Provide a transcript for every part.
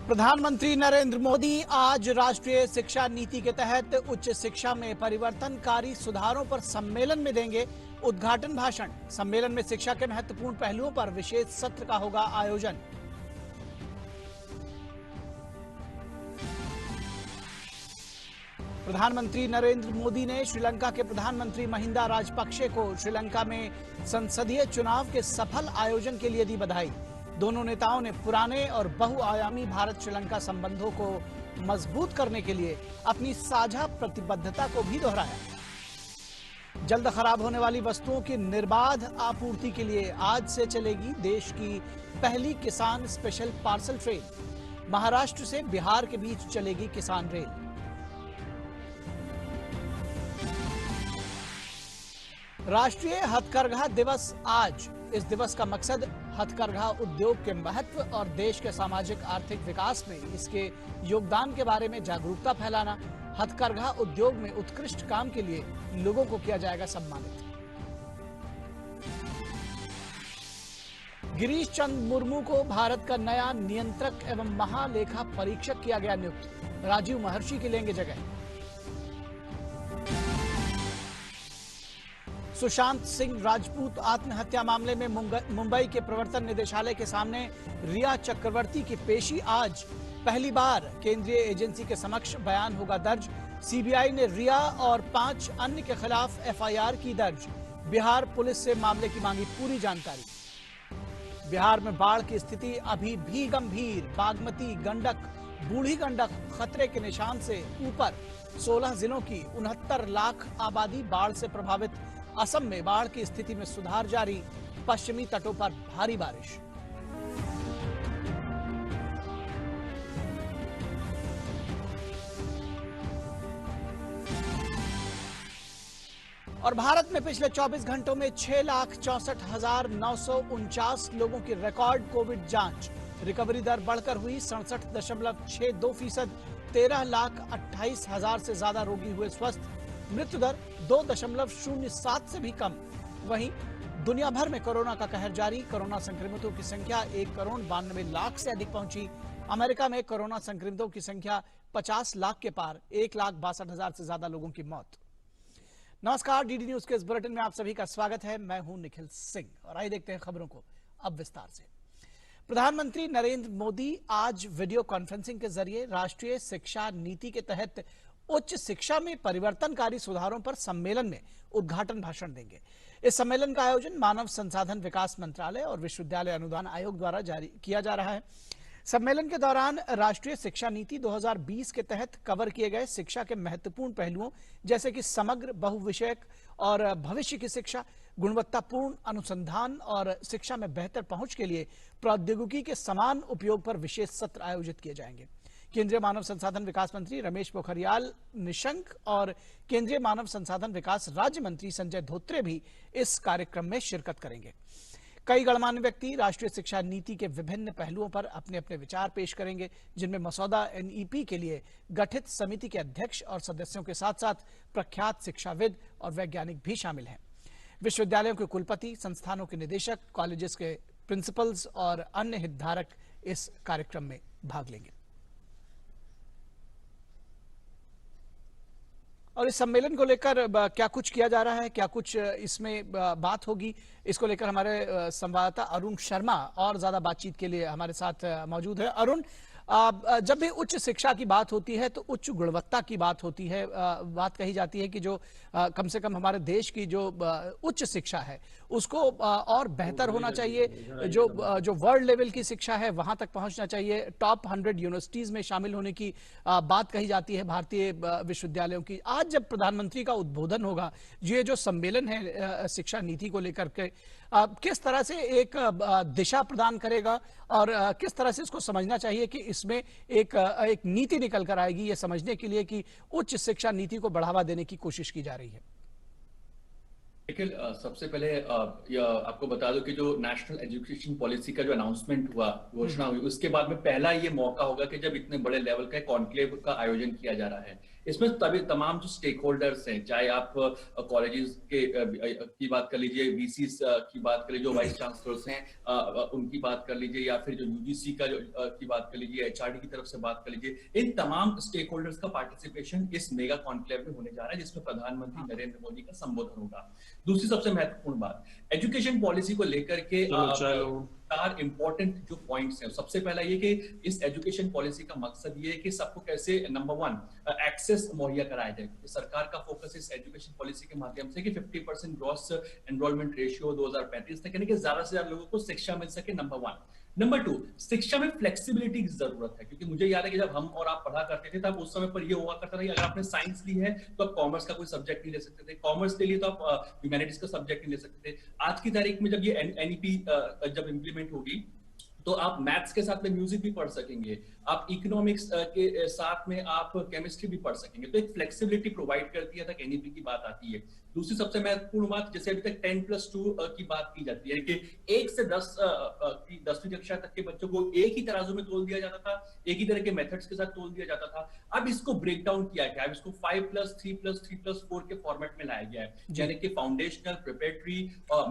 प्रधानमंत्री नरेंद्र मोदी आज राष्ट्रीय शिक्षा नीति के तहत उच्च शिक्षा में परिवर्तनकारी सुधारों पर सम्मेलन में देंगे उद्घाटन भाषण। सम्मेलन में शिक्षा के महत्वपूर्ण पहलुओं पर विशेष सत्र का होगा आयोजन। प्रधानमंत्री नरेंद्र मोदी ने श्रीलंका के प्रधानमंत्री महिंदा राजपक्षे को श्रीलंका में संसदीय चुनाव के सफल आयोजन के लिए दी बधाई। दोनों नेताओं ने पुराने और बहुआयामी भारत श्रीलंका संबंधों को मजबूत करने के लिए अपनी साझा प्रतिबद्धता को भी दोहराया। जल्द खराब होने वाली वस्तुओं की निर्बाध आपूर्ति के लिए आज से चलेगी देश की पहली किसान स्पेशल पार्सल ट्रेन। महाराष्ट्र से बिहार के बीच चलेगी किसान रेल। राष्ट्रीय हथकरघा दिवस आज। इस दिवस का मकसद हथकरघा उद्योग के महत्व और देश के सामाजिक आर्थिक विकास में इसके योगदान के बारे में जागरूकता फैलाना। हथकरघा उद्योग में उत्कृष्ट काम के लिए लोगों को किया जाएगा सम्मानित। गिरीश चंद्र मुर्मू को भारत का नया नियंत्रक एवं महालेखा परीक्षक किया गया नियुक्त। राजीव महर्षि की लेंगे जगह। सुशांत सिंह राजपूत आत्महत्या मामले में मुंबई के प्रवर्तन निदेशालय के सामने रिया चक्रवर्ती की पेशी आज। पहली बार केंद्रीय एजेंसी के समक्ष बयान होगा दर्ज। सीबीआई ने रिया और 5 अन्य के खिलाफ एफआईआर की दर्ज। बिहार पुलिस से मामले की मांगी पूरी जानकारी। बिहार में बाढ़ की स्थिति अभी भी गंभीर। बागमती, गंडक, बूढ़ी गंडक खतरे के निशान से ऊपर। 16 जिलों की 69 लाख आबादी बाढ़ से प्रभावित। असम में बाढ़ की स्थिति में सुधार जारी। पश्चिमी तटों पर भारी बारिश। और भारत में पिछले 24 घंटों में 6,64,949 लोगों की रिकॉर्ड कोविड जांच। रिकवरी दर बढ़कर हुई 67.62%। 13,28,000 से ज्यादा रोगी हुए स्वस्थ। मृत्यु दर 2.07 से भी कम। वहीं दुनिया भर में कोरोना का कहर जारी। कोरोना संक्रमितों की संख्या 1,92,00,000 से अधिक पहुंची। अमेरिका में कोरोना संक्रमितों की संख्या 50 लाख के पार। 1,62,000 से ज्यादा लोगों की मौत। नमस्कार, डीडी न्यूज के इस बुलेटिन में आप सभी का स्वागत है। मैं हूं निखिल सिंह और आइए देखते हैं खबरों को अब विस्तार से। प्रधानमंत्री नरेंद्र मोदी आज वीडियो कॉन्फ्रेंसिंग के जरिए राष्ट्रीय शिक्षा नीति के तहत उच्च शिक्षा में परिवर्तनकारी सुधारों पर सम्मेलन में उद्घाटन भाषण देंगे। इस सम्मेलन का आयोजन मानव संसाधन विकास मंत्रालय और विश्वविद्यालय अनुदान आयोग द्वारा जारी किया जा रहा है। सम्मेलन के दौरान राष्ट्रीय शिक्षा नीति 2020 के तहत कवर किए गए शिक्षा के महत्वपूर्ण पहलुओं जैसे कि समग्र, बहुविषयक और भविष्य की शिक्षा, गुणवत्तापूर्ण अनुसंधान और शिक्षा में बेहतर पहुंच के लिए प्रौद्योगिकी के समान उपयोग पर विशेष सत्र आयोजित किए जाएंगे। केंद्रीय मानव संसाधन विकास मंत्री रमेश पोखरियाल निशंक और केंद्रीय मानव संसाधन विकास राज्य मंत्री संजय धोत्रे भी इस कार्यक्रम में शिरकत करेंगे। कई गणमान्य व्यक्ति राष्ट्रीय शिक्षा नीति के विभिन्न पहलुओं पर अपने अपने विचार पेश करेंगे, जिनमें मसौदा एनईपी के लिए गठित समिति के अध्यक्ष और सदस्यों के साथ साथ प्रख्यात शिक्षाविद और वैज्ञानिक भी शामिल हैं। विश्वविद्यालयों के कुलपति, संस्थानों के निदेशक, कॉलेजेस के प्रिंसिपल्स और अन्य हितधारक इस कार्यक्रम में भाग लेंगे। और इस सम्मेलन को लेकर क्या कुछ किया जा रहा है, क्या कुछ इसमें बात होगी, इसको लेकर हमारे संवाददाता अरुण शर्मा और ज्यादा बातचीत के लिए हमारे साथ मौजूद है। अरुण, जब भी उच्च शिक्षा की बात होती है तो उच्च गुणवत्ता की बात होती है। बात कही जाती है कि जो कम से कम हमारे देश की जो उच्च शिक्षा है उसको और बेहतर होना चाहिए। जो वर्ल्ड लेवल की शिक्षा है वहां तक पहुंचना चाहिए। टॉप 100 यूनिवर्सिटीज में शामिल होने की बात कही जाती है भारतीय विश्वविद्यालयों की। आज जब प्रधानमंत्री का उद्बोधन होगा, ये जो सम्मेलन है शिक्षा नीति को लेकर के, किस तरह से एक दिशा प्रदान करेगा और किस तरह से इसको समझना चाहिए कि इसमें एक नीति निकल कर आएगी, ये समझने के लिए कि उच्च शिक्षा नीति को बढ़ावा देने की कोशिश की जा रही है। निखिल, सबसे पहले आपको बता दो कि जो नेशनल एजुकेशन पॉलिसी का जो अनाउंसमेंट हुआ, घोषणा हुई, उसके बाद में पहला ये मौका होगा कि जब इतने बड़े लेवल का कॉन्क्लेव का आयोजन किया जा रहा है। इसमें तभी तमाम जो स्टेक होल्डर्स हैं, चाहे आप कॉलेजेस की बात कर लीजिए, वीसीस की बात कर लीजिए, जो वाइस चांसलर्स हैं उनकी बात कर लीजिए, या फिर जो यूजीसी का की बात कर लीजिए, एचआरडी की तरफ से बात कर लीजिए, इन तमाम स्टेक होल्डर्स का पार्टिसिपेशन इस मेगा कॉन्क्लेव में होने जा रहा है, जिसमें प्रधानमंत्री नरेंद्र मोदी का संबोधन होगा। दूसरी सबसे महत्वपूर्ण बात, एजुकेशन पॉलिसी को लेकर के चार इंपॉर्टेंट जो पॉइंट्स हैं। सबसे पहला ये कि इस एजुकेशन पॉलिसी का मकसद ये है कि सबको कैसे नंबर 1 एक्सेस मुहैया कराया जाए। सरकार का फोकस इस एजुकेशन पॉलिसी के माध्यम से कि 50% ग्रॉस एनरोलमेंट रेशियो 2035 तक, यानी कि ज्यादा से ज्यादा लोगों को शिक्षा मिल सके, नंबर 1। नंबर 2, शिक्षा में फ्लेक्सिबिलिटी की जरूरत है, क्योंकि मुझे याद है कि जब हम और आप पढ़ा करते थे तब उस समय पर ये हुआ करता था कि अगर आपने साइंस ली है तो आप कॉमर्स का कोई सब्जेक्ट नहीं ले सकते थे, कॉमर्स ले लिए तो आप ह्यूमैनिटीज का सब्जेक्ट नहीं ले सकते थे। आज की तारीख में जब ये एनईपी जब इंप्लीमेंट होगी तो आप मैथ्स के साथ में म्यूजिक भी पढ़ सकेंगे, आप इकोनॉमिक्स के साथ में आप केमिस्ट्री भी पढ़ सकेंगे। तो एक फ्लेक्सिबिलिटी प्रोवाइड करती है तक एनईपी की बात आती है। दूसरी सबसे महत्वपूर्ण बात, जैसे अभी तक 10+2 की बात की जाती है कि 1 से 10वीं कक्षा तक के बच्चों को एक ही तराजू में तोल दिया जाता था, एक ही तरह के मेथड्स के साथ तोल दिया जाता था। अब इसको ब्रेक डाउन किया गया है, इसको 5+3+3+4 के फॉर्मेट में लाया गया है, यानी कि फाउंडेशनल, प्रिपरेटरी,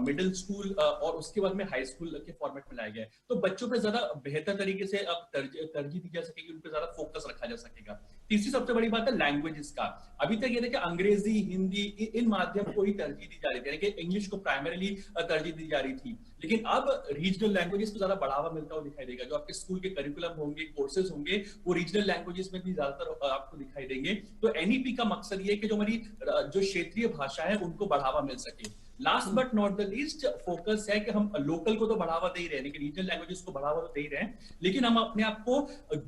मिडिल स्कूल और उसके बाद में हाई स्कूल के फॉर्मेट में लाया गया है। तो बच्चों पे ज्यादा बेहतर तरीके से अब तरजीह दी जा सकेगी, उन पे ज्यादा फोकस रखा जा सकेगा। तीसरी सबसे बड़ी बात है लैंग्वेजेस का। अभी तक ये देखिए अंग्रेजी, हिंदी, इन माध्यम को ही तरजीह दी जा रही थी, यानी कि इंग्लिश को प्राइमरीली तरजीह दी जा रही थी, लेकिन अब रीजनल लैंग्वेजेस को ज्यादा बढ़ावा मिलता हुआ दिखाई देगा। जो आपके स्कूल के करिकुलम होंगे, कोर्सेज होंगे, वो रीजनल लैंग्वेजेस में भी ज्यादातर आपको दिखाई देंगे। तो एनईपी का मकसद ये है कि जो हमारी जो क्षेत्रीय भाषा है उनको बढ़ावा मिल सके। Last but not the least, focus है कि हम लोकल को तो बढ़ावा दे ही रहे हैं, लेकिन रीजनल लैंग्वेजेस को बढ़ावा तो दे ही रहे हैं, लेकिन हम अपने आप को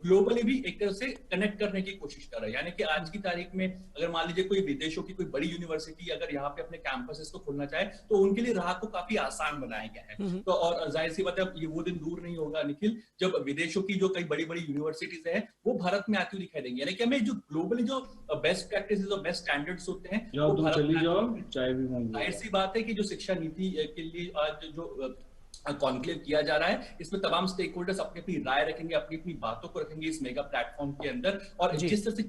ग्लोबली भी एक तरह से कनेक्ट करने की कोशिश कर रहे हैं। यानी कि आज की तारीख में अगर मान लीजिए कोई विदेशों की कोई बड़ी यूनिवर्सिटी अगर यहाँ पे अपने कैंपसेस को खोलना चाहे तो उनके लिए राह को काफी आसान बनाया गया है। तो और जाहिर सी बात है, ये वो दिन दूर नहीं होगा निखिल, जब विदेशों की जो कई बड़ी बड़ी यूनिवर्सिटीज है वो भारत में आती हुई दिखाई देंगी। यानी कि हमें जो ग्लोबली जो बेस्ट प्रैक्टिसेस और बेस्ट स्टैंडर्ड्स होते हैं, जाहिर सी बात है कि जो शिक्षा नीति के लिए आज जो कॉन्क्लेव किया जा रहा है, इसमें तमाम स्टेक होल्डर्स अपनी अपनी राय रखेंगे, अपनी अपनी बातों को रखेंगे इस मेगा प्लेटफॉर्म के अंदर। और जिस तरह से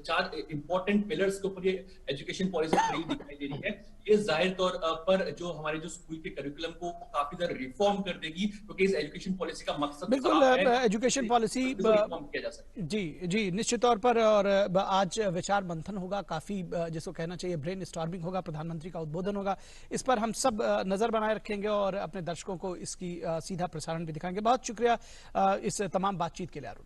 चार इंपॉर्टेंट पिलर्स के ऊपर ये एजुकेशन पॉलिसी खड़ी दिखाई दे रही है, ये जाहिर तौर पर जो हमारे जो स्कूल के करिकुलम को काफी ज्यादा रिफॉर्म कर देगी, क्योंकि इस एजुकेशन पॉलिसी का मकसद बिल्कुल एजुकेशन पॉलिसी रिफॉर्म किया जा सकता है। जी निश्चित तौर पर। और आज विचार मंथन होगा, काफी जिसको कहना चाहिए ब्रेन स्टॉर्मिंग होगा, प्रधानमंत्री का उद्बोधन होगा, इस पर हम सब नजर बनाए रखेंगे और अपने दर्शकों को इसकी सीधा प्रसारण भी दिखाएंगे। बहुत शुक्रिया इस तमाम बातचीत के लिए अरुण।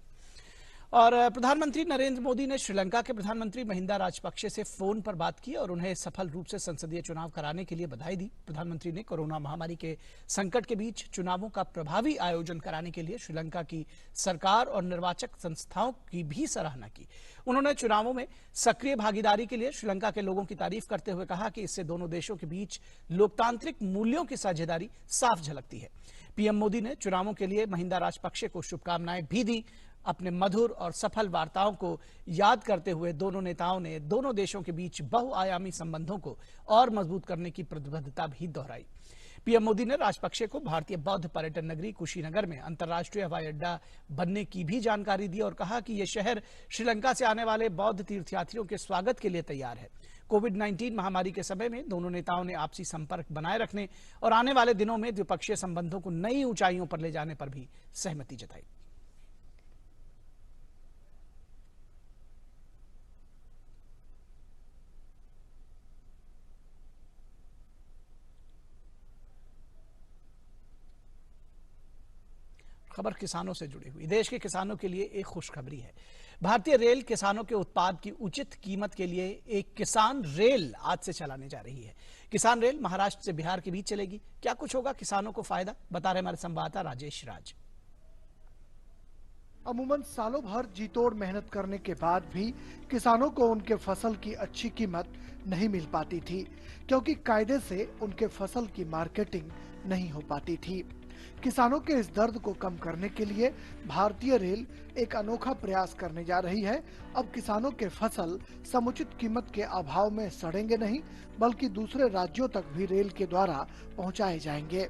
और प्रधानमंत्री नरेंद्र मोदी ने श्रीलंका के प्रधानमंत्री महिंदा राजपक्षे से फोन पर बात की और उन्हें सफल रूप से संसदीय चुनाव कराने के लिए बधाई दी। प्रधानमंत्री ने कोरोना महामारी के संकट के बीच चुनावों का प्रभावी आयोजन कराने के लिए श्रीलंका की सरकार और निर्वाचक संस्थाओं की भी सराहना की। उन्होंने चुनावों में सक्रिय भागीदारी के लिए श्रीलंका के लोगों की तारीफ करते हुए कहा कि इससे दोनों देशों के बीच लोकतांत्रिक मूल्यों की साझेदारी साफ झलकती है। पीएम मोदी ने चुनावों के लिए महिंदा राजपक्षे को शुभकामनाएं भी दी। अपने मधुर और सफल वार्ताओं को याद करते हुए दोनों नेताओं ने दोनों देशों के बीच बहुआयामी संबंधों को और मजबूत करने की प्रतिबद्धता भी दोहराई। पीएम मोदी ने राजपक्षे को भारतीय बौद्ध पर्यटन नगरी कुशीनगर में अंतर्राष्ट्रीय हवाई अड्डा बनने की भी जानकारी दी और कहा कि यह शहर श्रीलंका से आने वाले बौद्ध तीर्थयात्रियों के स्वागत के लिए तैयार है। कोविड-19 महामारी के समय में दोनों नेताओं ने आपसी संपर्क बनाए रखने और आने वाले दिनों में द्विपक्षीय संबंधों को नई ऊंचाइयों पर ले जाने पर भी सहमति जताई। खबर किसानों से जुड़ी हुई। देश के किसानों के लिए एक खुशखबरी है। भारतीय रेल किसानों के उत्पाद की उचित कीमत के लिए एक किसान रेल आज से चलाने जा रही है। किसान रेल महाराष्ट्र से बिहार के बीच चलेगी। क्या कुछ होगा किसानों को फायदा, बता रहे हमारे संवाददाता राजेश राज। अमूमन सालों भर जी तोड़ मेहनत करने के बाद भी किसानों को उनके फसल की अच्छी कीमत नहीं मिल पाती थी, क्योंकि कायदे से उनके फसल की मार्केटिंग नहीं हो पाती थी। किसानों के इस दर्द को कम करने के लिए भारतीय रेल एक अनोखा प्रयास करने जा रही है। अब किसानों के फसल समुचित कीमत के अभाव में सड़ेंगे नहीं, बल्कि दूसरे राज्यों तक भी रेल के द्वारा पहुंचाए जाएंगे।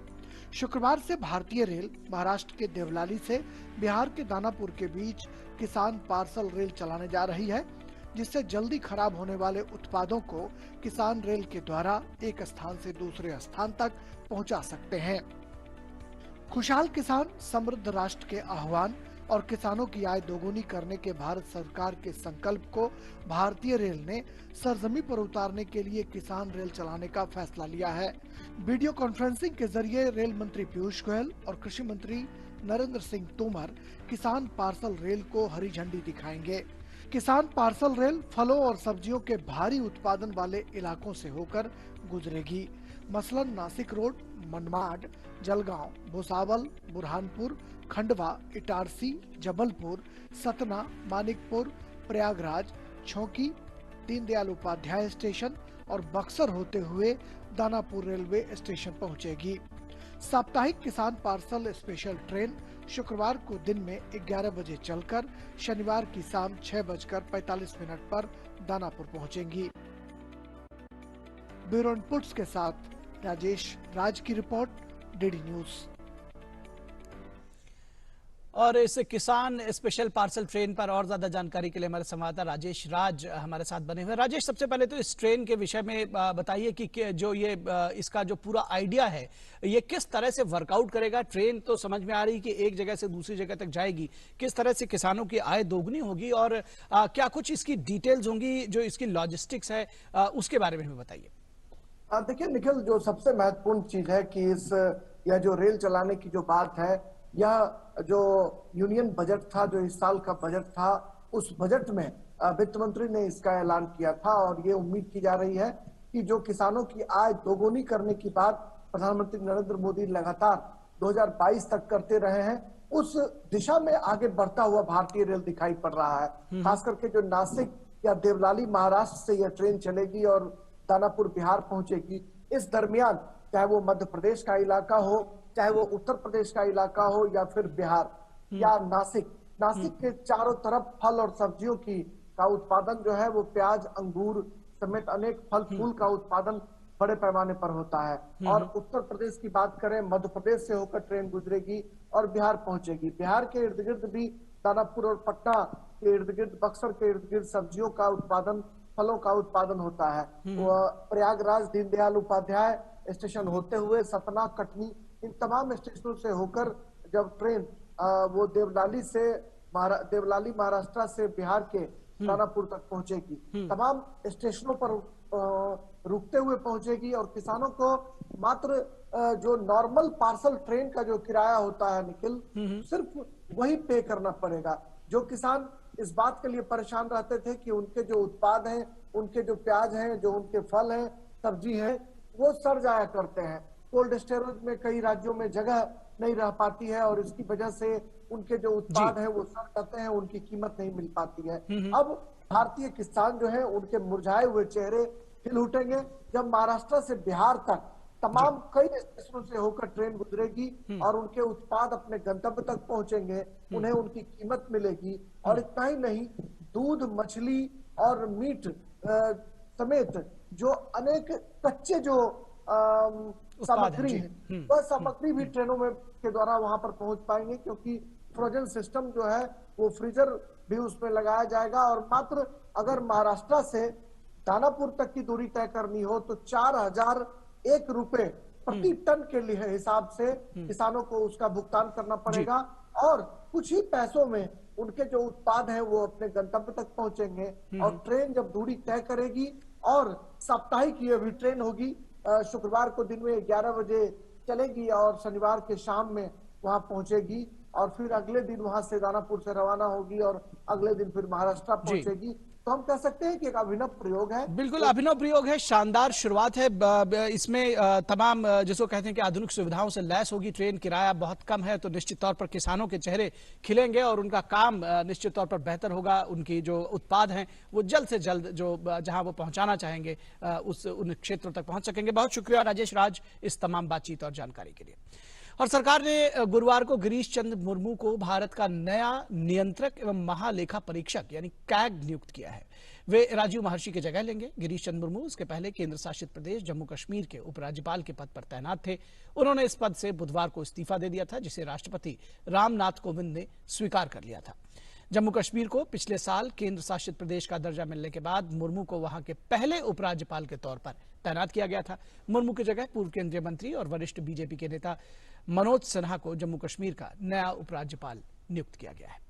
शुक्रवार से भारतीय रेल महाराष्ट्र के देवलाली से बिहार के दानापुर के बीच किसान पार्सल रेल चलाने जा रही है। जिससे जल्दी खराब होने वाले उत्पादों को किसान रेल के द्वारा एक स्थान से दूसरे स्थान तक पहुंचा सकते हैं। खुशहाल किसान समृद्ध राष्ट्र के आह्वान और किसानों की आय दोगुनी करने के भारत सरकार के संकल्प को भारतीय रेल ने सरजमी पर उतारने के लिए किसान रेल चलाने का फैसला लिया है। वीडियो कॉन्फ्रेंसिंग के जरिए रेल मंत्री पीयूष गोयल और कृषि मंत्री नरेंद्र सिंह तोमर किसान पार्सल रेल को हरी झंडी दिखाएंगे। किसान पार्सल रेल फलों और सब्जियों के भारी उत्पादन वाले इलाकों से होकर गुजरेगी। मसलन नासिक रोड, मनमाड, जलगांव, भुसावल, बुरहानपुर, खंडवा, इटारसी, जबलपुर, सतना, मानिकपुर, प्रयागराज, छौकी, दीनदयाल उपाध्याय स्टेशन और बक्सर होते हुए दानापुर रेलवे स्टेशन पहुंचेगी। साप्ताहिक किसान पार्सल स्पेशल ट्रेन शुक्रवार को दिन में 11 बजे चलकर शनिवार की शाम 6:45 पर दानापुर पहुंचेंगी। ब्यूरो इनपुट्स के साथ राजेश राज की रिपोर्ट, डीडी न्यूज। और इस किसान स्पेशल पार्सल ट्रेन पर और ज्यादा जानकारी के लिए हमारे संवाददाता राजेश राज हमारे साथ बने हुए। राजेश, सबसे पहले तो इस ट्रेन के विषय में बताइए कि जो ये इसका जो पूरा आइडिया है ये किस तरह से वर्कआउट करेगा। ट्रेन तो समझ में आ रही कि एक जगह से दूसरी जगह तक जाएगी, किस तरह से किसानों की आय दोगुनी होगी और क्या कुछ इसकी डिटेल्स होंगी, जो इसकी लॉजिस्टिक्स है उसके बारे में बताइए। देखिए निखिल, जो सबसे महत्वपूर्ण चीज है कि यह जो रेल चलाने की जो बात है, यह जो यूनियन बजट था, जो इस साल का बजट था, उस बजट में वित्त मंत्री ने इसका ऐलान किया था और ये उम्मीद की जा रही है कि जो किसानों की आय दोगुनी करने की बात प्रधानमंत्री नरेंद्र मोदी लगातार 2022 तक करते रहे हैं, उस दिशा में आगे बढ़ता हुआ भारतीय रेल दिखाई पड़ रहा है। खास करके जो नासिक या देवलाली महाराष्ट्र से यह ट्रेन चलेगी और दानापुर बिहार पहुंचेगी। इस दरमियान चाहे वो मध्य प्रदेश का इलाका हो, चाहे वो उत्तर प्रदेश का इलाका हो या फिर बिहार या नासिक के चारों तरफ फल और सब्जियों का उत्पादन जो है वो प्याज, अंगूर समेत अनेक फल फूल का उत्पादन बड़े पैमाने पर होता है। और उत्तर प्रदेश की बात करें, मध्य प्रदेश से होकर ट्रेन गुजरेगी और बिहार पहुंचेगी। बिहार के इर्द गिर्द भी दानापुर और पटना के इर्द गिर्द, बक्सर के इर्द गिर्द सब्जियों का उत्पादन, फलों का उत्पादन होता है। प्रयागराज, दीनदयाल उपाध्याय स्टेशन होते हुए सतना, कटनी, इन तमाम स्टेशनों से होकर जब ट्रेन वो देवलाली महाराष्ट्र से बिहार के दानापुर तक पहुंचेगी, तमाम स्टेशनों पर रुकते हुए पहुंचेगी और किसानों को मात्र जो नॉर्मल पार्सल ट्रेन का जो किराया होता है निखिल, सिर्फ वही पे करना पड़ेगा। जो किसान इस बात के लिए परेशान रहते थे कि उनके जो उत्पाद हैं, उनके जो प्याज हैं, जो उनके फल हैं, सब्जी है, वो सड़ जाया करते हैं। कोल्ड स्टोरेज में कई राज्यों में जगह नहीं रह पाती है और इसकी वजह से उनके जो उत्पाद है वो सड़ जाते हैं, उनकी कीमत नहीं मिल पाती है। अब भारतीय किसान जो है उनके मुरझाए हुए चेहरे खिल उठेंगे जब महाराष्ट्र से बिहार तक तमाम कई स्टेशनों से होकर ट्रेन गुजरेगी और उनके उत्पाद अपने गंतव्य तक पहुंचेंगे, उन्हें उनकी कीमत मिलेगी। और इतना ही नहीं, दूध, मछली और मीट समेत जो अनेक कच्चे जो सामग्री है, वह सामग्री भी ट्रेनों में के द्वारा वहां पर पहुंच पाएंगे, क्योंकि फ्रोजन सिस्टम जो है वो फ्रीजर भी उसमें लगाया जाएगा। और मात्र अगर महाराष्ट्र से दानापुर तक की दूरी तय करनी हो तो 4001 रुपए प्रति टन के लिए हिसाब से किसानों को उसका भुगतान करना पड़ेगा और कुछ ही पैसों में उनके जो उत्पाद है वो अपने गंतव्य तक पहुंचेंगे। और ट्रेन जब दूरी तय करेगी और साप्ताहिक ये भी ट्रेन होगी, शुक्रवार को दिन में 11 बजे चलेगी और शनिवार के शाम में वहां पहुंचेगी और फिर अगले दिन वहां से दानापुर से रवाना होगी और अगले दिन फिर महाराष्ट्र पहुंचेगी। तो हम कह सकते हैं कि एक अभिनव प्रयोग है। बिल्कुल अभिनव प्रयोग है, शानदार शुरुआत है। इसमें तमाम जिसको कहते हैं कि आधुनिक सुविधाओं से लैस होगी ट्रेन। किराया बहुत कम है तो निश्चित तौर पर किसानों के चेहरे खिलेंगे और उनका काम निश्चित तौर पर बेहतर होगा। उनकी जो उत्पाद हैं वो जल्द से जल्द जो जहां वो पहुंचाना चाहेंगे उन क्षेत्रों तक पहुंच सकेंगे। बहुत शुक्रिया राजेश राज इस तमाम बातचीत और जानकारी के लिए। और सरकार ने गुरुवार को गिरीश चंद्र मुर्मू को भारत का नया नियंत्रक एवं महालेखा परीक्षक यानी कैग नियुक्त किया है। वे राजीव महर्षि की जगह लेंगे। गिरीश चंद्र मुर्मू इसके पहले केंद्र शासित प्रदेश जम्मू कश्मीर के उपराज्यपाल के पद पर तैनात थे। उन्होंने इस पद से बुधवार को इस्तीफा दे दिया था, जिसे राष्ट्रपति रामनाथ कोविंद ने स्वीकार कर लिया था। जम्मू कश्मीर को पिछले साल केंद्र शासित प्रदेश का दर्जा मिलने के बाद मुर्मू को वहां के पहले उपराज्यपाल के तौर पर तैनात किया गया था। मुर्मू की जगह पूर्व केंद्रीय मंत्री और वरिष्ठ बीजेपी के नेता मनोज सिन्हा को जम्मू कश्मीर का नया उपराज्यपाल नियुक्त किया गया है।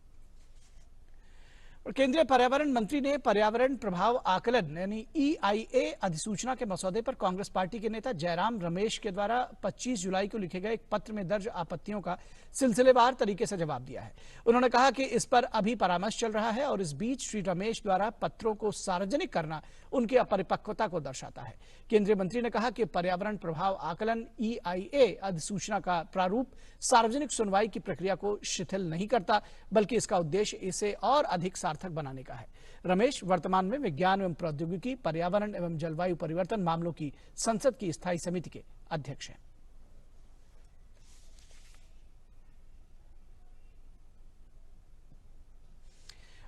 और केंद्रीय पर्यावरण मंत्री ने पर्यावरण प्रभाव आकलन यानी EIA अधिसूचना के मसौदे पर कांग्रेस पार्टी के नेता जयराम रमेश के द्वारा 25 जुलाई को लिखे गए एक पत्र में दर्ज आपत्तियों का सिलसिलेवार तरीके से जवाब दिया है। उन्होंने कहा कि इस पर अभी परामर्श चल रहा है और इस बीच श्री रमेश द्वारा पत्रों को सार्वजनिक करना उनकी अपरिपक्वता को दर्शाता है। केंद्रीय मंत्री ने कहा कि पर्यावरण प्रभाव आकलन EIA अधिसूचना का प्रारूप सार्वजनिक सुनवाई की प्रक्रिया को शिथिल नहीं करता, बल्कि इसका उद्देश्य इसे और अधिक सार्थक बनाने का है। रमेश वर्तमान में विज्ञान एवं प्रौद्योगिकी, पर्यावरण एवं जलवायु परिवर्तन मामलों की संसद की स्थायी समिति के अध्यक्ष हैं।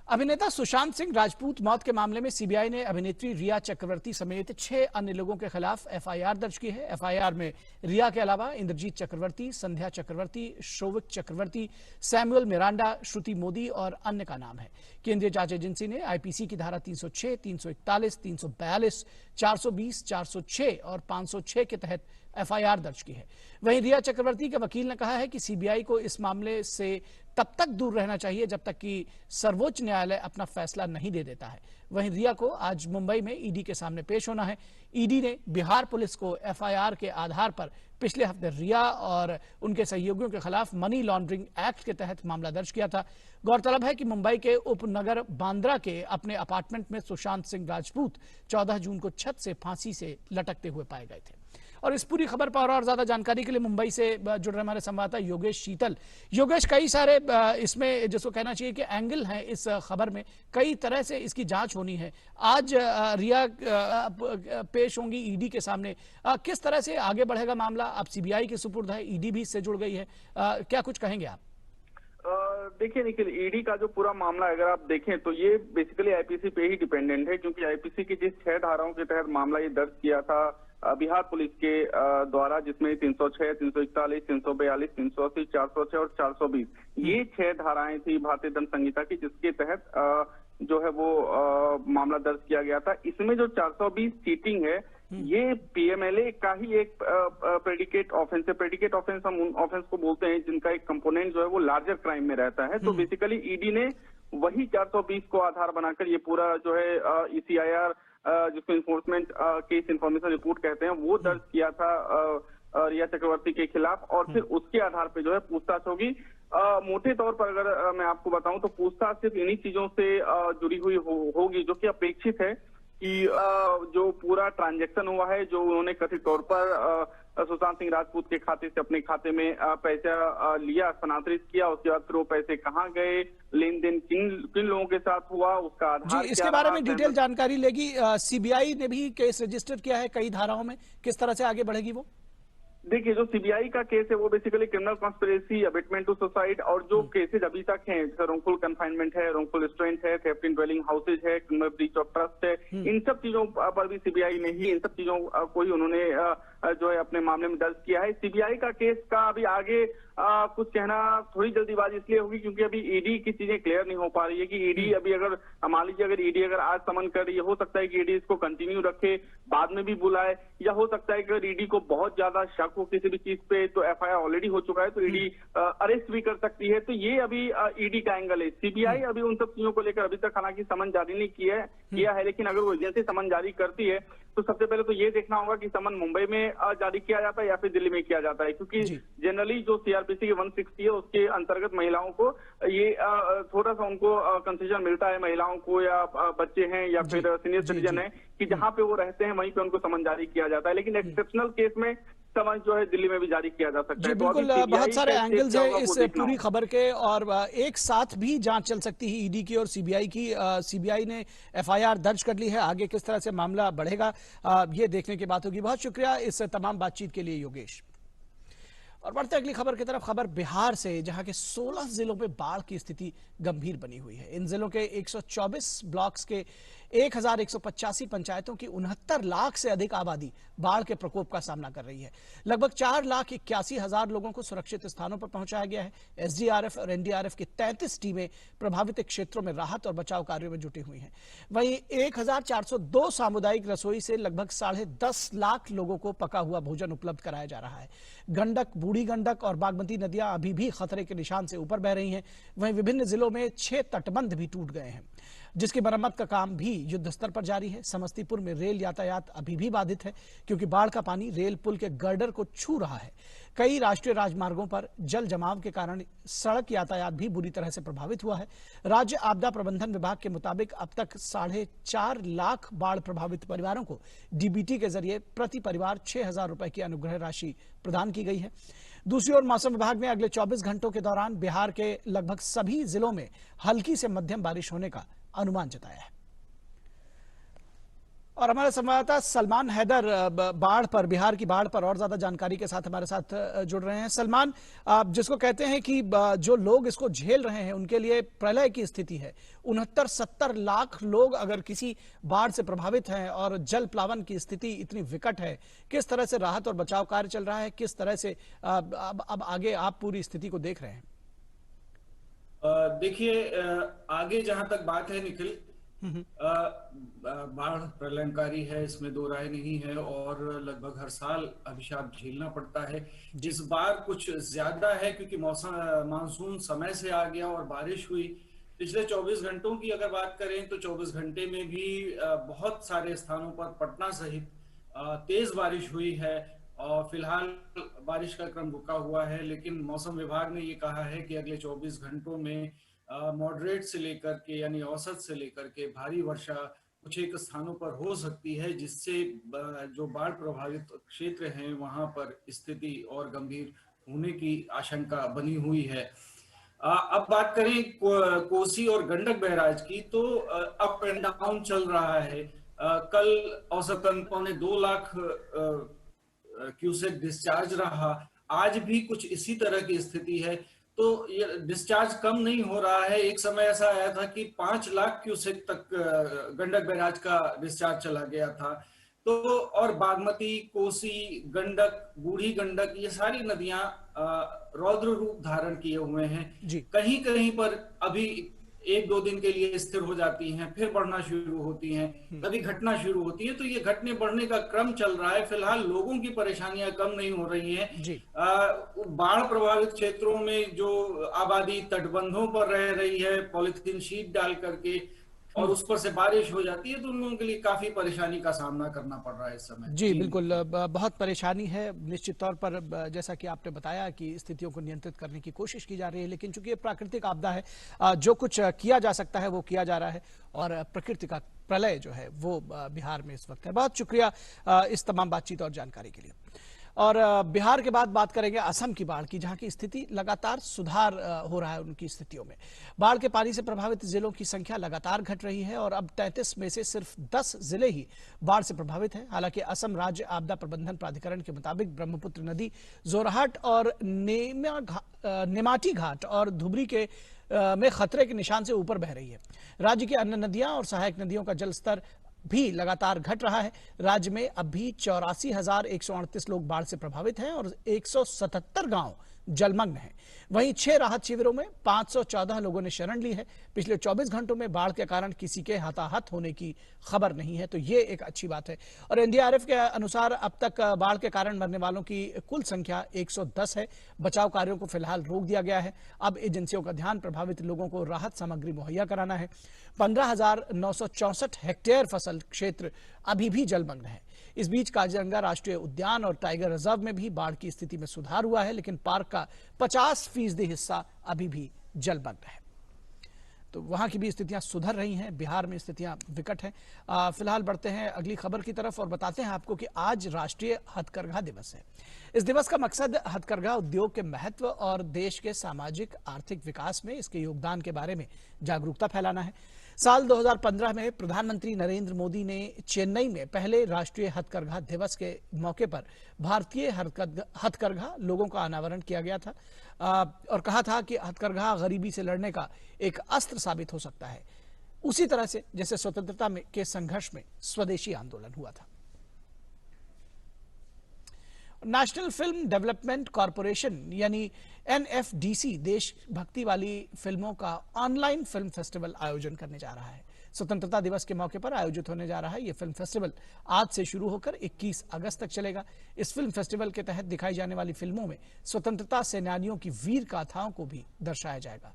अभिनेता सुशांत सिंह राजपूत मौत के मामले में सीबीआई ने अभिनेत्री रिया चक्रवर्ती समेत 6 अन्य लोगों के खिलाफ FIR दर्ज की है। FIR में रिया के अलावा इंद्रजीत चक्रवर्ती, संध्या चक्रवर्ती, शोविक चक्रवर्ती, सैमुअल मिरांडा, श्रुति मोदी और अन्य का नाम है। केंद्रीय जांच एजेंसी ने IPC की धारा 306, 341, 342, 420, 406 और 506 के तहत FIR दर्ज की है। वहीं रिया चक्रवर्ती के वकील ने कहा है कि सीबीआई को इस मामले से तब तक दूर रहना चाहिए जब तक कि सर्वोच्च न्यायालय अपना फैसला नहीं दे देता है। वहीं रिया को आज मुंबई में ईडी के सामने पेश होना है। ईडी ने बिहार पुलिस को FIR के आधार पर पिछले हफ्ते रिया और उनके सहयोगियों के खिलाफ मनी लॉन्ड्रिंग एक्ट के तहत मामला दर्ज किया था। गौरतलब है कि मुंबई के उपनगर बांद्रा के अपने अपार्टमेंट में सुशांत सिंह राजपूत 14 जून को छत से फांसी से लटकते हुए पाए गए थे। और इस पूरी खबर पर और ज्यादा जानकारी के लिए मुंबई से जुड़ रहे हमारे संवाददाता योगेश शीतल। योगेश, कई सारे इसमें जिसको कहना चाहिए कि एंगल हैं इस खबर में, कई तरह से इसकी जांच होनी है। आज रिया पेश होंगी ईडी के सामने, किस तरह से आगे बढ़ेगा मामला? अब सीबीआई के सुपुर्द है, ईडी भी इससे जुड़ गई है, क्या कुछ कहेंगे आप? देखिए निखिल, ईडी का जो पूरा मामला अगर आप देखें तो ये बेसिकली IPC पे ही डिपेंडेंट है, क्योंकि IPC की जिस 6 धाराओं के तहत मामला ये दर्ज किया था बिहार पुलिस के द्वारा, जिसमें 306, 341, 342, 380, 406 और 420 ये 6 धाराएं थी भारतीय दंड संहिता की, जिसके तहत जो है वो मामला दर्ज किया गया था। इसमें जो 420 चीटिंग है ये PMLA का ही एक प्रेडिकेट ऑफेंस है। प्रेडिकेट ऑफेंस हम उन ऑफेंस को बोलते हैं जिनका एक कंपोनेंट जो है वो लार्जर क्राइम में रहता है। तो बेसिकली ईडी ने वही 420 को आधार बनाकर ये पूरा जो है ECIR जिसको इन्फोर्समेंट केस इन्फॉर्मेशन रिपोर्ट कहते हैं वो दर्ज किया था रिया चक्रवर्ती के खिलाफ, और फिर उसके आधार पे जो है पूछताछ होगी। मोटे तौर पर अगर मैं आपको बताऊं तो पूछताछ सिर्फ इन्हीं चीजों से जुड़ी हुई होगी जो कि अपेक्षित है कि जो पूरा ट्रांजैक्शन हुआ है, जो उन्होंने कथित तौर पर सुशांत सिंह राजपूत के खाते से अपने खाते में पैसा लिया, स्थानांतरित किया, उसके बाद फिर वो पैसे कहाँ गए, लेन देन किन लोगों के साथ हुआ, उसका आधार जी, इसके बारे में डिटेल जानकारी लेगी। सीबीआई ने भी केस रजिस्टर किया है कई धाराओं में, किस तरह से आगे बढ़ेगी वो? देखिए, जो सीबीआई का केस है वो basically criminal conspiracy, abetment to suicide, और जो केसेज अभी तक हैं जैसे रोंगफुल कन्फाइनमेंट है, रोंगफुल रिस्ट्रेंट है, थेफ्ट इन ड्वेलिंग हाउसेज है, क्रिमिनल ब्रीच ऑफ ट्रस्ट है, इन सब चीजों पर भी सीबीआई ने ही इन सब चीजों को ही उन्होंने जो है अपने मामले में दर्ज किया है। सीबीआई का केस का अभी आगे कुछ कहना थोड़ी जल्दीबाजी इसलिए होगी क्योंकि अभी ईडी की चीजें क्लियर नहीं हो पा रही है कि ईडी अभी अगर मान लीजिए अगर ईडी अगर आज समन कर रही है, हो सकता है कि ईडी इसको कंटिन्यू रखे, बाद में भी बुलाए, या हो सकता है कि अगर ईडी को बहुत ज्यादा शक हो किसी भी चीज पे तो FIR ऑलरेडी हो चुका है तो ईडी अरेस्ट भी कर सकती है। तो ये अभी ईडी का एंगल है। सीबीआई अभी उन सब चीजों को लेकर अभी तक हालांकि समन जारी नहीं किया है, लेकिन अगर वो एजेंसी समन जारी करती है तो सबसे पहले तो ये देखना होगा कि समन मुंबई में जारी किया जाता है या फिर दिल्ली में किया जाता है, क्योंकि जनरली जो CRPC की 160 है उसके अंतर्गत महिलाओं को ये थोड़ा सा उनको कंसेशन मिलता है, महिलाओं को या बच्चे हैं या फिर सीनियर सिटीजन है कि जहां पे वो रहते हैं वहीं पे उनको समन जारी किया जाता है, लेकिन एक्सेप्शनल केस में समन जो है दिल्ली में भी जारी किया जा सकता है। बिल्कुल, बहुत सारे एंगल्स हैं इस पूरी खबर के, और एक साथ भी जांच चल सकती है ईडी की और सीबीआई की। सीबीआई ने FIR दर्ज कर ली है, आगे किस तरह से मामला बढ़ेगा ये देखने की बात होगी। बहुत शुक्रिया इस तमाम बातचीत के लिए योगेश। और बढ़ते अगली खबर की तरफ, खबर बिहार से, जहां के 16 जिलों में बाढ़ की स्थिति गंभीर बनी हुई है। इन जिलों के 124 ब्लॉक्स के 1185 पंचायतों की 69 लाख से अधिक आबादी बाढ़ के प्रकोप का सामना कर रही है। लगभग 4,81,000 लोगों को सुरक्षित स्थानों पर पहुंचाया गया है। एसडीआरएफ और एनडीआरएफ की 33 टीमें प्रभावित क्षेत्रों में राहत और बचाव कार्यों में जुटी हुई हैं। वहीं 1,402 सामुदायिक रसोई से लगभग 10.5 लाख लोगों को पका हुआ भोजन उपलब्ध कराया जा रहा है। गंडक, बूढ़ी गंडक और बागमती नदियां अभी भी खतरे के निशान से ऊपर बह रही हैं। वहीं विभिन्न जिलों में 6 तटबंध भी टूट गए हैं, जिसकी मरम्मत का काम भी युद्ध स्तर पर जारी है। समस्तीपुर में रेल यातायात अभी भी बाधित है, क्योंकि बाढ़ का पानी रेल पुल के गर्डर को छू रहा है। कई राष्ट्रीय राजमार्गों पर जल जमाव के कारण सड़क यातायात भी बुरी तरह से प्रभावित हुआ है। राज्य आपदा प्रबंधन विभाग के मुताबिक अब तक 4.5 लाख बाढ़ प्रभावित परिवारों को डीबीटी के जरिए प्रति परिवार 6,000 रुपए की अनुग्रह राशि प्रदान की गई है। दूसरी ओर मौसम विभाग ने अगले 24 घंटों के दौरान बिहार के लगभग सभी जिलों में हल्की से मध्यम बारिश होने का अनुमान जताया है। और हमारे संवाददाता सलमान हैदर बाढ़ पर, बिहार की बाढ़ पर और ज्यादा जानकारी के साथ हमारे साथ जुड़ रहे हैं। सलमान, जिसको कहते हैं कि जो लोग इसको झेल रहे हैं उनके लिए प्रलय की स्थिति है। 69-70 लाख लोग अगर किसी बाढ़ से प्रभावित हैं और जल प्लावन की स्थिति इतनी विकट है, किस तरह से राहत और बचाव कार्य चल रहा है? किस तरह से अब आगे आप पूरी स्थिति को देख रहे हैं? देखिए, आगे जहां तक बात है निखिल, बाढ़ प्रलयंकारी है, इसमें दो राय नहीं है और लगभग हर साल अभिशाप झेलना पड़ता है। इस बार कुछ ज्यादा है क्योंकि मानसून समय से आ गया और बारिश हुई। पिछले 24 घंटों की अगर बात करें तो 24 घंटे में भी बहुत सारे स्थानों पर पटना सहित तेज बारिश हुई है और फिलहाल बारिश का क्रम रुका हुआ है। लेकिन मौसम विभाग ने ये कहा है कि अगले 24 घंटों में मॉडरेट से लेकर के यानी औसत से लेकर के भारी वर्षा कुछ एक स्थानों पर हो सकती है, जिससे जो बाढ़ प्रभावित क्षेत्र हैं वहां पर स्थिति और गंभीर होने की आशंका बनी हुई है। अब बात करें कोसी और गंडक बैराज की, तो अप एंड डाउन चल रहा है। कल औसतन 2.25 लाख क्यूसेक डिस्चार्ज रहा। आज भी कुछ इसी तरह की स्थिति है, तो ये डिस्चार्ज कम नहीं हो रहा है। एक समय ऐसा आया था कि 5 लाख क्यूसेक तक गंडक बैराज का डिस्चार्ज चला गया था। तो और बागमती, कोसी, गंडक, बूढ़ी गंडक, ये सारी नदियां रौद्र रूप धारण किए हुए हैं। कहीं कहीं पर अभी 1-2 दिन के लिए स्थिर हो जाती हैं, फिर बढ़ना शुरू होती हैं, कभी घटना शुरू होती है। तो ये घटने बढ़ने का क्रम चल रहा है। फिलहाल लोगों की परेशानियां कम नहीं हो रही हैं। बाढ़ प्रभावित क्षेत्रों में जो आबादी तटबंधों पर रह रही है पॉलिथीन शीट डाल करके, और उस पर से बारिश हो जाती है, तो उन लोगों के लिए काफी परेशानी का सामना करना पड़ रहा है इस समय। जी बिल्कुल, बहुत परेशानी है निश्चित तौर पर। जैसा कि आपने बताया कि स्थितियों को नियंत्रित करने की कोशिश की जा रही है, लेकिन चूंकि ये प्राकृतिक आपदा है, जो कुछ किया जा सकता है वो किया जा रहा है और प्रकृति का प्रलय जो है वो बिहार में इस वक्त है। बहुत शुक्रिया इस तमाम बातचीत और जानकारी के लिए। और बिहार के बाद बात करेंगे असम की बाढ़ की, जहां की स्थिति लगातार सुधार हो रहा है। उनकी स्थितियों में बाढ़ के पानी से प्रभावित जिलों की संख्या लगातार घट रही है और अब 33 में से सिर्फ 10 जिले ही बाढ़ से प्रभावित हैं। हालांकि असम राज्य आपदा प्रबंधन प्राधिकरण के मुताबिक ब्रह्मपुत्र नदी जोरहाट और नेमाटी घाट और धुबरी के में खतरे के निशान से ऊपर बह रही है। राज्य की अन्य नदियां और सहायक नदियों का जल स्तर भी लगातार घट रहा है। राज्य में अब भी 84,138 लोग बाढ़ से प्रभावित हैं और 177 गांव जलमग्न हैं। वहीं 6 राहत शिविरों में 514 लोगों ने शरण ली है। पिछले 24 घंटों में बाढ़ के कारण किसी के हताहत होने की खबर नहीं है, तो ये एक अच्छी बात है। और एनडीआरएफ के अनुसार अब तक बाढ़ के कारण मरने वालों की कुल संख्या 110 है। बचाव कार्यों को फिलहाल रोक दिया गया है। अब एजेंसियों का ध्यान प्रभावित लोगों को राहत सामग्री मुहैया कराना है। 15,964 हेक्टेयर फसल क्षेत्र अभी भी जलमग्न है। इस बीच काजीरंगा राष्ट्रीय उद्यान और टाइगर रिजर्व में भी बाढ़ की स्थिति में सुधार हुआ है, लेकिन पार्क का 50% हिस्सा अभी भी जलमग्न है। तो वहां की भी स्थितियां सुधर रही हैं। बिहार में स्थितियां विकट हैं। फिलहाल बढ़ते हैं अगली खबर की तरफ और बताते हैं आपको कि आज राष्ट्रीय हथकरघा दिवस है। इस दिवस का मकसद हथकरघा उद्योग के महत्व और देश के सामाजिक आर्थिक विकास में इसके योगदान के बारे में जागरूकता फैलाना है। साल 2015 में प्रधानमंत्री नरेंद्र मोदी ने चेन्नई में पहले राष्ट्रीय हथकरघा दिवस के मौके पर भारतीय हथकरघा लोगों का अनावरण किया गया था और कहा था कि हथकरघा गरीबी से लड़ने का एक अस्त्र साबित हो सकता है। उसी तरह से जैसे स्वतंत्रता में के संघर्ष में स्वदेशी आंदोलन हुआ था। नेशनल फिल्म डेवलपमेंट कॉरपोरेशन यानी एनएफडीसी देशभक्ति वाली फिल्मों का ऑनलाइन फिल्म फेस्टिवल आयोजन करने जा रहा है। स्वतंत्रता दिवस के मौके पर आयोजित होने जा रहा है यह फिल्म फेस्टिवल आज से शुरू होकर 21 अगस्त तक चलेगा। इस फिल्म फेस्टिवल के तहत दिखाई जाने वाली फिल्मों में स्वतंत्रता सेनानियों की वीर गाथाओं को भी दर्शाया जाएगा।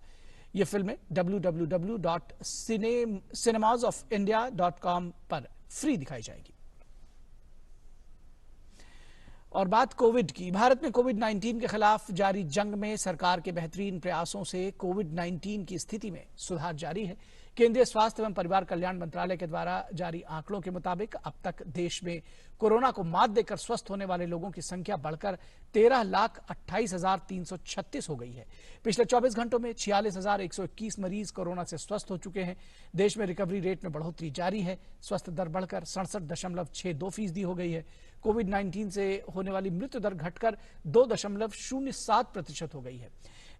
ये फिल्में www.cinemasofIndia.com पर फ्री दिखाई जाएगी। और बात कोविड की। भारत में कोविड-19 के खिलाफ जारी जंग में सरकार के बेहतरीन प्रयासों से कोविड-19 की स्थिति में सुधार जारी है। केंद्रीय स्वास्थ्य एवं परिवार कल्याण मंत्रालय के द्वारा जारी आंकड़ों के मुताबिक अब तक देश में कोरोना को मात देकर स्वस्थ होने वाले लोगों की संख्या बढ़कर 13,28,336 हो गई है। पिछले 24 घंटों में 46,121 मरीज कोरोना से स्वस्थ हो चुके हैं। देश में रिकवरी रेट में बढ़ोतरी जारी है। स्वस्थ दर बढ़कर 67.62% हो गई है। कोविड-19 से होने वाली मृत्यु दर घटकर 2.07% हो गई है।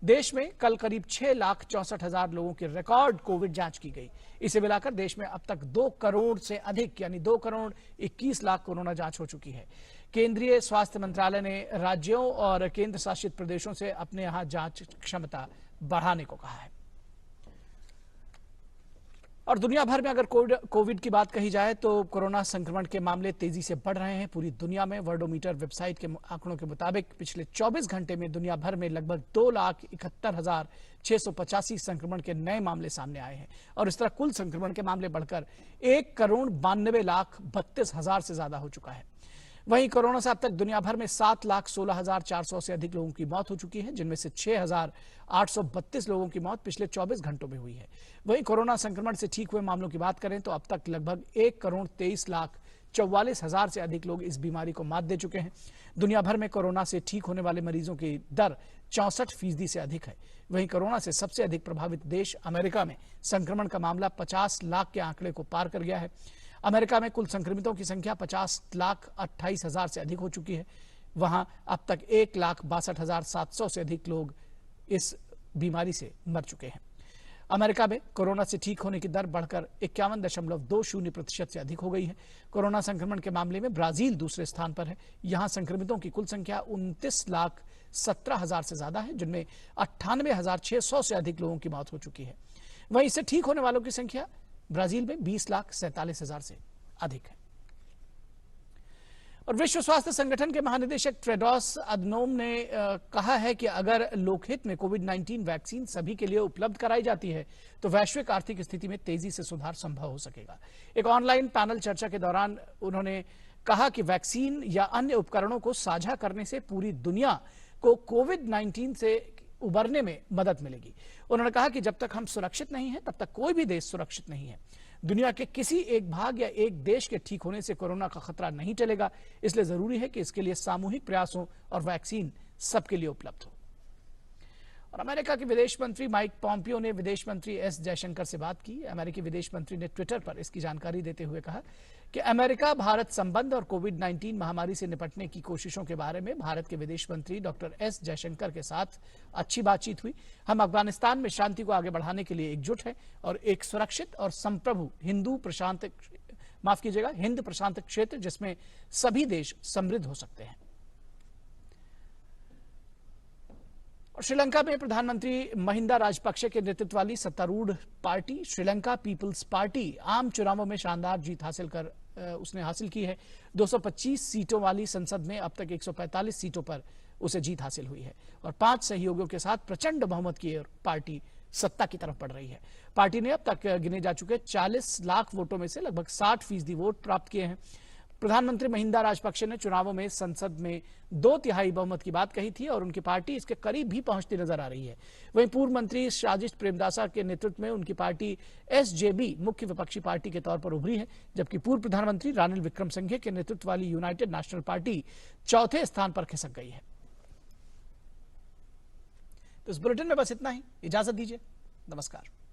देश में कल करीब 6,64,000 लोगों की रिकॉर्ड कोविड जांच की गई। इसे मिलाकर देश में अब तक 2 करोड़ से अधिक यानी 2 करोड़ 21 लाख कोरोना जांच हो चुकी है। केंद्रीय स्वास्थ्य मंत्रालय ने राज्यों और केंद्र शासित प्रदेशों से अपने यहां जांच क्षमता बढ़ाने को कहा है। और दुनिया भर में अगर कोविड की बात कही जाए तो कोरोना संक्रमण के मामले तेजी से बढ़ रहे हैं। पूरी दुनिया में वर्ल्डोमीटर वेबसाइट के आंकड़ों के मुताबिक पिछले 24 घंटे में दुनिया भर में लगभग 2,71,685 संक्रमण के नए मामले सामने आए हैं। और इस तरह कुल संक्रमण के मामले बढ़कर 1,92,32,000 से ज्यादा हो चुका है। वहीं कोरोना से अब तक दुनिया भर में 7,16,400 से अधिक लोगों की मौत हो चुकी है, जिनमें से 6,832 लोगों की मौत पिछले 24 घंटों में हुई है। वहीं कोरोना संक्रमण से ठीक हुए मामलों की बात करें तो अब तक लगभग 1,23,44,000 से अधिक लोग इस बीमारी को मात दे चुके हैं। दुनिया भर में कोरोना से ठीक होने वाले मरीजों की दर 64% से अधिक है। वहीं कोरोना से सबसे अधिक प्रभावित देश अमेरिका में संक्रमण का मामला 50 लाख के आंकड़े को पार कर गया है। अमेरिका में कुल संक्रमितों की संख्या 50,28,000 से अधिक हो चुकी है। वहां अब तक 1,62,700 से अधिक लोग इस बीमारी से मर चुके हैं। अमेरिका में कोरोना से ठीक होने की दर बढ़कर 51.20% से अधिक हो गई है। कोरोना संक्रमण के मामले में ब्राजील दूसरे स्थान पर है। यहां संक्रमितों की कुल संख्या 29,17,000 से ज्यादा है, जिनमें 98,600 से अधिक लोगों की मौत हो चुकी है। वहीं इससे ठीक होने वालों की संख्या ब्राजील में 20,47,000 से अधिक है। और विश्व स्वास्थ्य संगठन के महानिदेशक टेड्रोस अधनोम ने कहा है कि अगर लोकहित में कोविड-19 वैक्सीन सभी के लिए उपलब्ध कराई जाती है तो वैश्विक आर्थिक स्थिति में तेजी से सुधार संभव हो सकेगा। एक ऑनलाइन पैनल चर्चा के दौरान उन्होंने कहा कि वैक्सीन या अन्य उपकरणों को साझा करने से पूरी दुनिया को कोविड-19 से उबरने में मदद मिलेगी। उन्होंने कहा कि जब तक हम सुरक्षित नहीं हैं, तब तक कोई भी देश सुरक्षित नहीं है। दुनिया के किसी एक भाग या एक देश के ठीक होने से कोरोना का खतरा नहीं टलेगा। इसलिए जरूरी है कि इसके लिए सामूहिक प्रयासों और वैक्सीन सबके लिए उपलब्ध हो। और अमेरिका के विदेश मंत्री माइक पॉम्पियो ने विदेश मंत्री एस जयशंकर से बात की। अमेरिकी विदेश मंत्री ने ट्विटर पर इसकी जानकारी देते हुए कहा कि अमेरिका भारत संबंध और कोविड-19 महामारी से निपटने की कोशिशों के बारे में भारत के विदेश मंत्री डॉक्टर एस जयशंकर के साथ अच्छी बातचीत हुई। हम अफगानिस्तान में शांति को आगे बढ़ाने के लिए एकजुट हैं और एक सुरक्षित और संप्रभु हिंद प्रशांत क्षेत्र जिसमें सभी देश समृद्ध हो सकते हैं। और श्रीलंका में प्रधानमंत्री महिंदा राजपक्षे के नेतृत्व वाली सत्तारूढ़ पार्टी श्रीलंका पीपल्स पार्टी आम चुनावों में शानदार जीत उसने हासिल की है। 225 सीटों वाली संसद में अब तक 145 सीटों पर उसे जीत हासिल हुई है और 5 सहयोगियों के साथ प्रचंड बहुमत की पार्टी सत्ता की तरफ बढ़ रही है। पार्टी ने अब तक गिने जा चुके 40 लाख वोटों में से लगभग 60% वोट प्राप्त किए हैं। प्रधानमंत्री महिंदा राजपक्षे ने चुनावों में संसद में 2/3 बहुमत की बात कही थी और उनकी पार्टी इसके करीब भी पहुंचती नजर आ रही है। वहीं पूर्व मंत्री साजिश प्रेमदासा के नेतृत्व में उनकी पार्टी एसजेबी मुख्य विपक्षी पार्टी के तौर पर उभरी है, जबकि पूर्व प्रधानमंत्री रानिल विक्रमसिंघे के नेतृत्व वाली यूनाइटेड नेशनल पार्टी 4थे स्थान पर खिसक गई है। तो इस बुलेटिन में बस इतना ही। इजाजत दीजिए। नमस्कार।